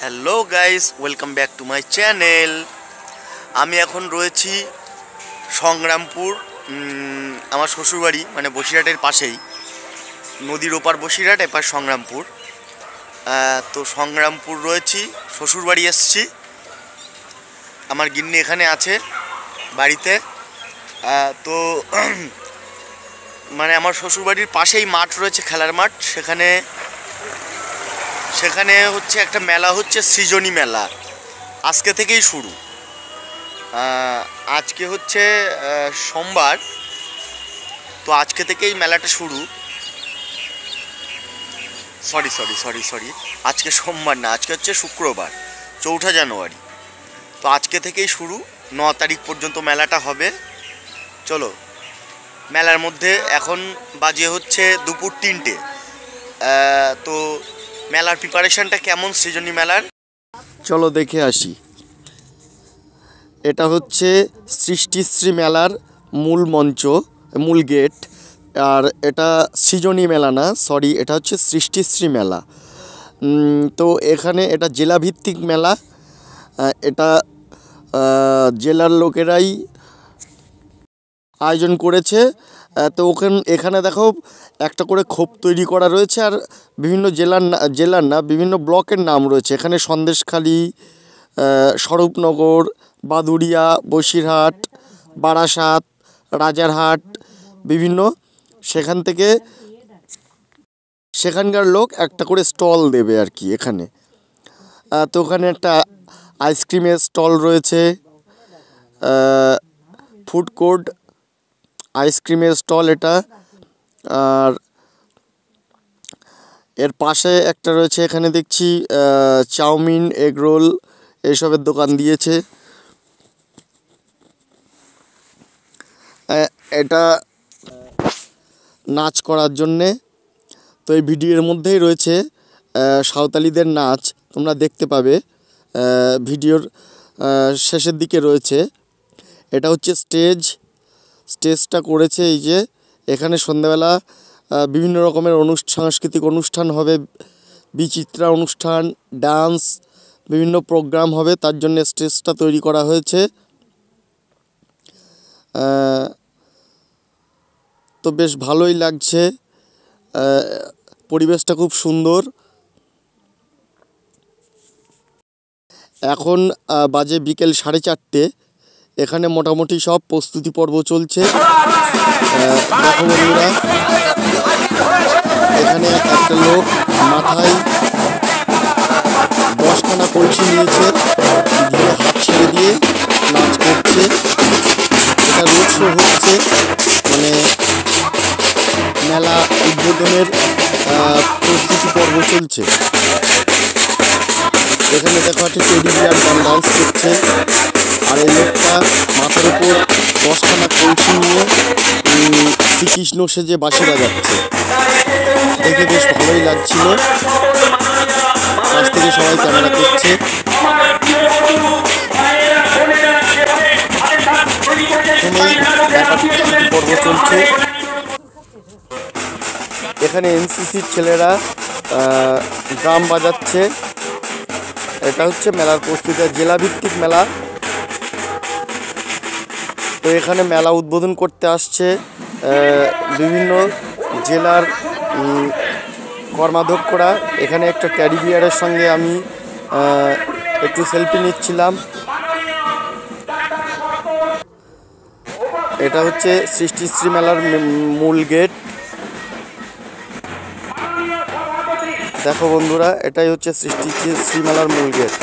Hello guys, welcome back to my channel. আমি এখন রয়েছি সংগ্রামপুর, আমার শ্বশুরবাড়ি মানে বসিরহাটের পাশেই। নদীর ওপার বসিরহাট, এপার সংগ্রামপুর। তো সংগ্রামপুর রয়েছি, শ্বশুরবাড়ি এসছি। আমার গিন্নি এখানে আছে বাড়িতে। তো মানে আমার শ্বশুরবাড়ির পাশেই মাঠ রয়েছে, খেলার মাঠ। সেখানে হচ্ছে একটা মেলা হচ্ছে, সৃজনী মেলা। আজকে থেকেই শুরু। আজকে হচ্ছে সোমবার, তো আজকে থেকেই মেলাটা শুরু। সরি, আজকে সোমবার না, আজকে হচ্ছে শুক্রবার, 4 জানুয়ারি। তো আজকে থেকেই শুরু, 9 তারিখ পর্যন্ত মেলাটা হবে। চলো, মেলার মধ্যে এখন বাজে হচ্ছে দুপুর 3টে। তো মেলার প্রিপারেশনটা কেমন সৃজনী মেলার, চলো দেখে আসি। এটা হচ্ছে সৃষ্টিশ্রী মেলার মূল মঞ্চ, মূল গেট। আর এটা সৃজনী মেলা না, সরি, এটা হচ্ছে সৃষ্টিশ্রী মেলা। তো এখানে এটা জেলাভিত্তিক মেলা। এটা জেলার লোকেরাই আয়োজন করেছে। তো এখানে দেখো একটা করে খোপ তৈরি করা রয়েছে, আর বিভিন্ন জেলার না বিভিন্ন ব্লকের নাম রয়েছে এখানে। সন্দেশখালী, স্বরূপনগর, বাদুড়িয়া, বসিরহাট, বারাসাত, রাজারহাট, বিভিন্ন সেখানকার লোক একটা করে স্টল দেবে আর কি এখানে। তো ওখানে একটা আইসক্রিমের স্টল রয়েছে, ফুড কোর্ট, আইসক্রিমের স্টল এটা। আর এর পাশে একটা রয়েছে, এখানে দেখছি চাউমিন, এগরোল এইসবের দোকান দিয়েছে। এটা নাচ করার জন্যে। তো এই ভিডিওর মধ্যেই রয়েছে সাঁওতালিদের নাচ, তোমরা দেখতে পাবে ভিডিওর শেষের দিকে রয়েছে। এটা হচ্ছে স্টেজটা করেছে এই যে। এখানে সন্ধ্যাবেলা বিভিন্ন রকমের সাংস্কৃতিক অনুষ্ঠান হবে, বিচিত্রা অনুষ্ঠান, ডান্স, বিভিন্ন প্রোগ্রাম হবে, তার জন্য স্টেজটা তৈরি করা হয়েছে। তো বেশ ভালোই লাগছে, পরিবেশটা খুব সুন্দর। এখন বাজে বিকেল 4:30। এখানে মোটামুটি সব প্রস্তুতি পর্ব চলছে। দেখো বন্ধুরা, এখানে একটা লোক মাথায় 10খানা কলসি নিয়েছে, দিয়ে হাত ছেড়ে দিয়ে নাচ করছে। এটা রোড শো হচ্ছে, মানে মেলা উদ্বোধনের প্রস্তুতি পর্ব চলছে। এখানে দেখো একটা টেডি বিয়ার গান ডান্স করছে, আর এই লোকটা মাথার উপর 10খানা কলসি নিয়ে শ্রীকৃষ্ণ সেজে বাঁশি বাজাচ্ছে। দেখে বেশ ভালোই লাগছিল। কাছ থেকে সবাই ক্যামেরা করছে। পর্ব চলছে। এখানে এনসিসির ছেলেরা ড্রাম বাজাচ্ছে। এটা হচ্ছে মেলার প্রস্তুতি, জেলাভিত্তিক মেলা। তো এখানে মেলা উদ্বোধন করতে আসছে বিভিন্ন জেলার কর্মাধ্যক্ষরা। এখানে একটা ট্যাডি বিয়ারের সঙ্গে আমি একটু সেলফি নিচ্ছিলাম। এটা হচ্ছে সৃষ্টিশ্রী মেলার মূল গেট। দেখো বন্ধুরা, এটাই হচ্ছে সৃষ্টিশ্রী মেলার মূল গেট।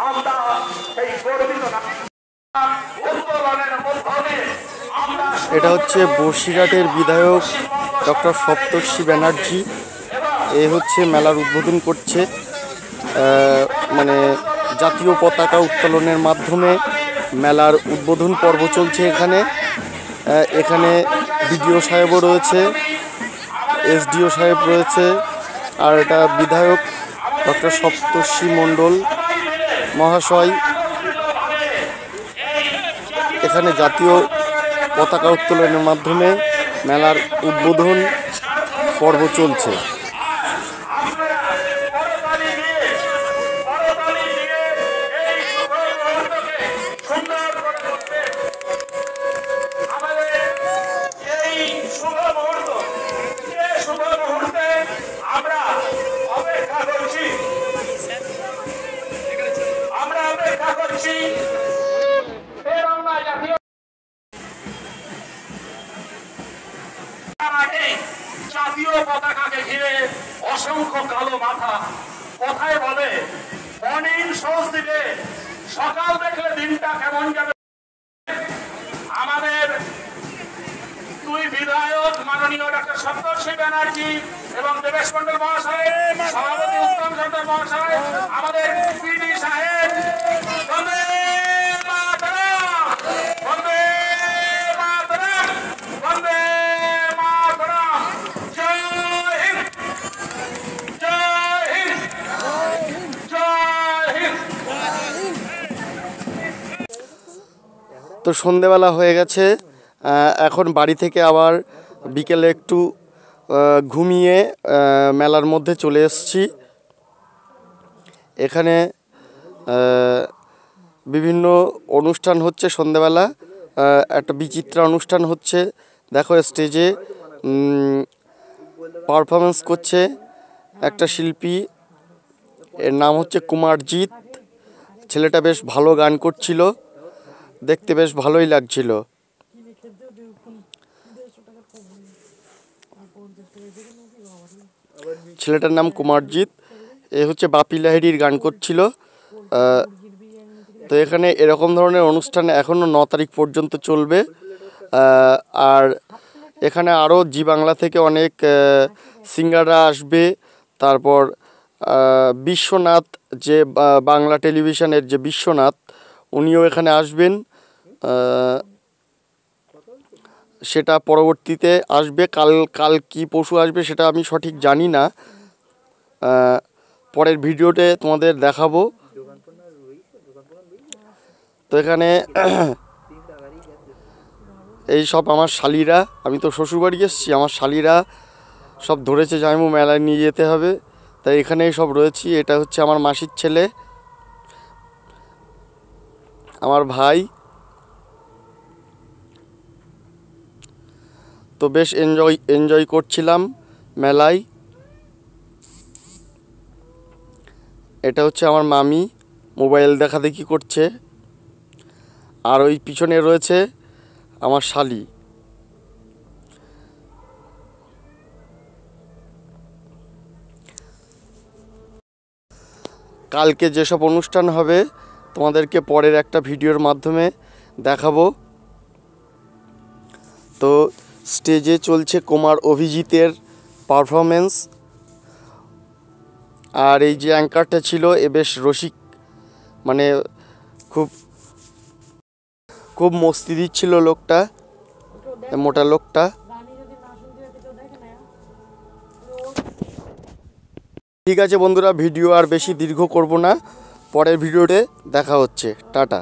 আমরা সেই গর্বিত উত্তোলনের মাধ্যমে আমরা এটা হচ্ছে বসিরহাটের বিধায়ক ডক্টর সপ্তর্ষি ব্যানার্জি। এ হচ্ছে মেলার উদ্বোধন করছে, মানে জাতীয় পতাকা উত্তোলনের মাধ্যমে মেলার উদ্বোধন পর্ব চলছে। এখানে বিডিও সাহেবও রয়েছে, এসডিও সাহেব রয়েছে, আর এটা বিধায়ক ডক্টর সপ্তর্ষি মণ্ডল মহাশয়। এখানে জাতীয় পতাকা উত্তোলনের মাধ্যমে মেলার উদ্বোধন পর্ব চলছে। জাতীয় পতাকাকে ঘিরে অসংখ্য কালো মাথা কোথায় বলে মর্নিং শোজ দিবে, সকাল দেখলে দিনটা কেমন যাবে। আমাদের দুই বিধায়ক মাননীয় ডক্টর সপ্তর্ষি ব্যানার্জি এবং দেবেশ মন্ডল মহাশয়, সভাপতি উত্তম চন্দ্র মহাশয়, আমাদের পিডি সাহেব, বন্দে মাতরম, বন্দে মাতরম, বন্দে মাতরম, জয় হিন্দ, জয় হিন্দ, জয় হিন্দ। তো সন্ধেবেলা হয়ে গেছে, এখন বাড়ি থেকে আবার বিকেলে একটু ঘুমিয়ে মেলার মধ্যে চলে এসেছি। এখানে বিভিন্ন অনুষ্ঠান হচ্ছে সন্ধেবেলা, একটা বিচিত্রা অনুষ্ঠান হচ্ছে। দেখো স্টেজে পারফরমেন্স করছে একটা শিল্পী, এর নাম হচ্ছে কুমারজিৎ। ছেলেটা বেশ ভালো গান করছিল, দেখতে বেশ ভালোই লাগছিল। ছেলেটার নাম কুমারজিৎ, এ হচ্ছে বাপি লাহিড়ীর গান করছিল। তো এখানে এরকম ধরনের অনুষ্ঠান এখনও 9 তারিখ পর্যন্ত চলবে। আর এখানে আরও জি বাংলা থেকে অনেক সিঙ্গাররা আসবে। তারপর বিশ্বনাথ, যে বাংলা টেলিভিশনের যে বিশ্বনাথ, উনিও এখানে আসবেন। সেটা পরবর্তীতে আসবে, কাল কি পরশু আসবে সেটা আমি সঠিক জানি না। পরের ভিডিওতে তোমাদের দেখাবো। তো এখানে এই সব আমার শালিরা, আমি তো শ্বশুরবাড়ি এসেছি, আমার শালিরা সব ধরেছে জামাইবাবু মেলায় নিয়ে যেতে হবে, তাই এখানেই সব রয়েছি। এটা হচ্ছে আমার মাসির ছেলে, আমার ভাই। তো বেশ এনজয় করছিলাম মেলায়। এটা হচ্ছে আমার মামি, মোবাইল দেখাদেখি করছে। আর ওই পিছনে রয়েছে আমার শালি। কালকে যেসব অনুষ্ঠান হবে তোমাদেরকে পরের একটা ভিডিওর মাধ্যমে দেখাবো। তো স্টেজে চলছে কুমার অভিজিতের পারফরমেন্স। আর এই যে অ্যাঙ্কারটা ছিল, এ বেশ রসিক, মানে খুব মস্তি দিচ্ছিল লোকটা, মোটা লোকটা। ঠিক আছে বন্ধুরা, ভিডিও আর বেশি দীর্ঘ করব না, পরের ভিডিওতে দেখা হচ্ছে। টাটা।